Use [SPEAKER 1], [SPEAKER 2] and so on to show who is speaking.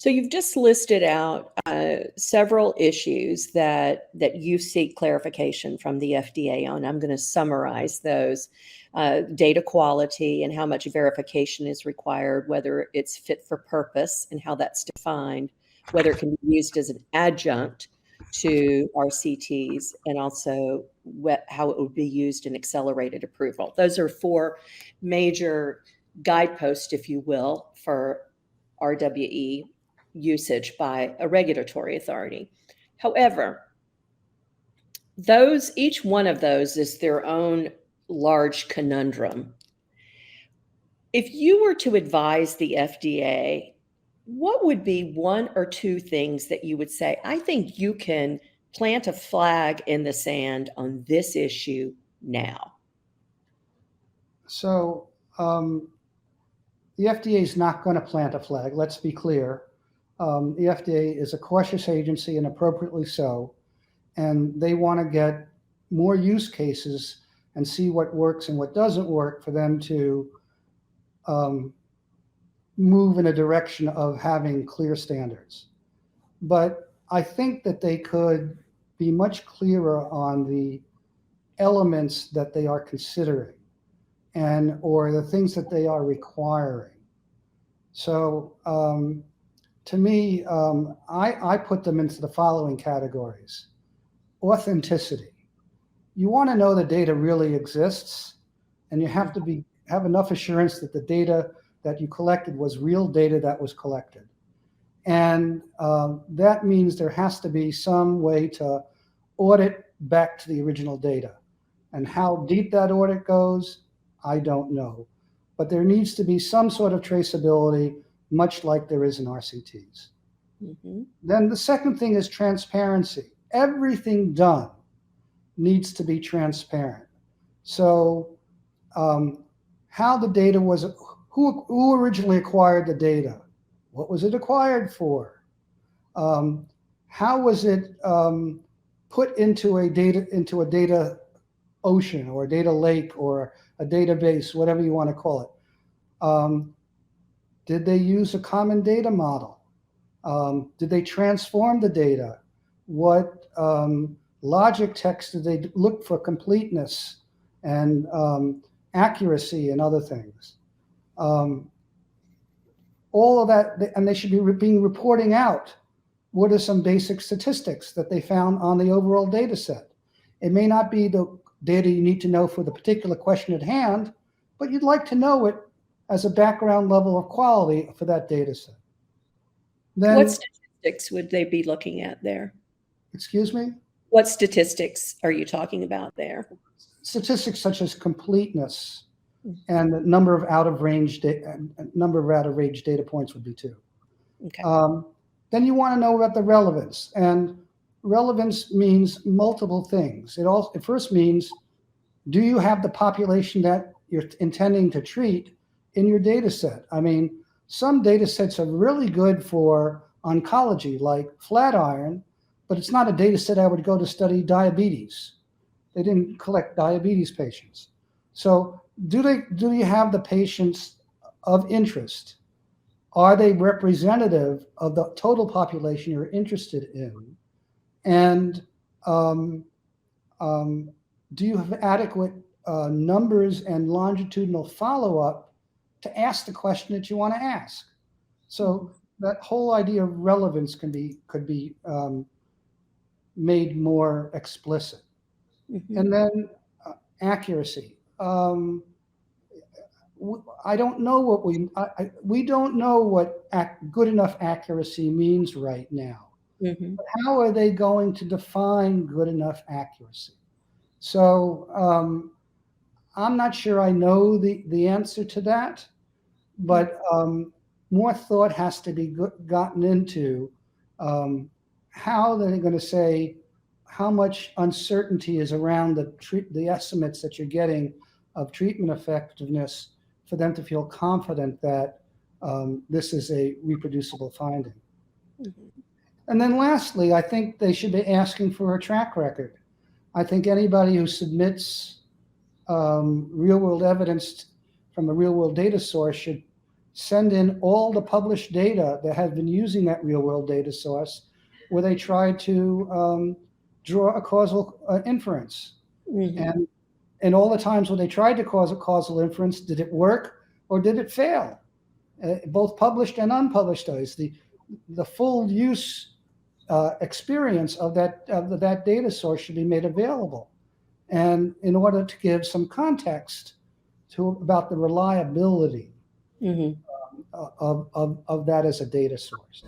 [SPEAKER 1] So you've just listed out several issues that you seek clarification from the FDA on. I'm going to summarize those. Data quality and how much verification is required, whether it's fit for purpose and how that's defined, whether it can be used as an adjunct to RCTs, and also how it would be used in accelerated approval. Those are four major guideposts, if you will, for RWE usage by a regulatory authority. However, each one of those is their own large conundrum. If you were to advise the FDA, what would be one or two things that you would say, I think you can plant a flag in the sand on this issue now?
[SPEAKER 2] So the FDA is not going to plant a flag, let's be clear. The FDA is a cautious agency, and appropriately so, and they want to get more use cases and see what works and what doesn't work for them to move in a direction of having clear standards. But I think that they could be much clearer on the elements that they are considering or the things that they are requiring. So to me, I put them into the following categories. Authenticity. You want to know the data really exists, and you have to have enough assurance that the data that you collected was real data that was collected. And that means there has to be some way to audit back to the original data. And how deep that audit goes, I don't know. But there needs to be some sort of traceability, much like there is in RCTs. Mm-hmm. Then the second thing is transparency. Everything done needs to be transparent. So how the data was, who originally acquired the data? What was it acquired for? How was it put into a data ocean or a data lake or a database, whatever you want to call it? Did they use a common data model? Did they transform the data? What logic text did they look for completeness and accuracy and other things? All of that, and they should be reporting out what are some basic statistics that they found on the overall data set. It may not be the data you need to know for the particular question at hand, but you'd like to know it as a background level of quality for that data set. Then,
[SPEAKER 1] what statistics would they be looking at there?
[SPEAKER 2] Excuse me?
[SPEAKER 1] What statistics are you talking about there?
[SPEAKER 2] Statistics such as completeness and the number of out-of-range data points would be two.
[SPEAKER 1] Okay.
[SPEAKER 2] Then you want to know about the relevance, and relevance means multiple things. It first means, do you have the population that you're intending to treat in your data set? I mean, some data sets are really good for oncology, like Flatiron, but it's not a data set I would go to study diabetes. They didn't collect diabetes patients. So do you have the patients of interest? Are they representative of the total population you're interested in? And do you have adequate numbers and longitudinal follow-up to ask the question that you want to ask? So that whole idea of relevance could be made more explicit. Mm-hmm. And then accuracy. I don't know what we don't know what good enough accuracy means right now. Mm-hmm. But how are they going to define good enough accuracy? So I'm not sure I know the answer to that, but more thought has to be gotten into how they're going to say how much uncertainty is around the estimates that you're getting of treatment effectiveness for them to feel confident that this is a reproducible finding. Mm-hmm. And then lastly, I think they should be asking for a track record. I think anybody who submits real-world evidence from a real-world data source should send in all the published data that has been using that real world data source, where they tried to draw a causal inference.
[SPEAKER 1] Mhm.
[SPEAKER 2] And all the times when they tried to cause a causal inference, did it work or did it fail? Both published and unpublished studies. The full use experience of that data source should be made available. And in order to give some context about the reliability
[SPEAKER 1] Mhm.
[SPEAKER 2] of that as a data source.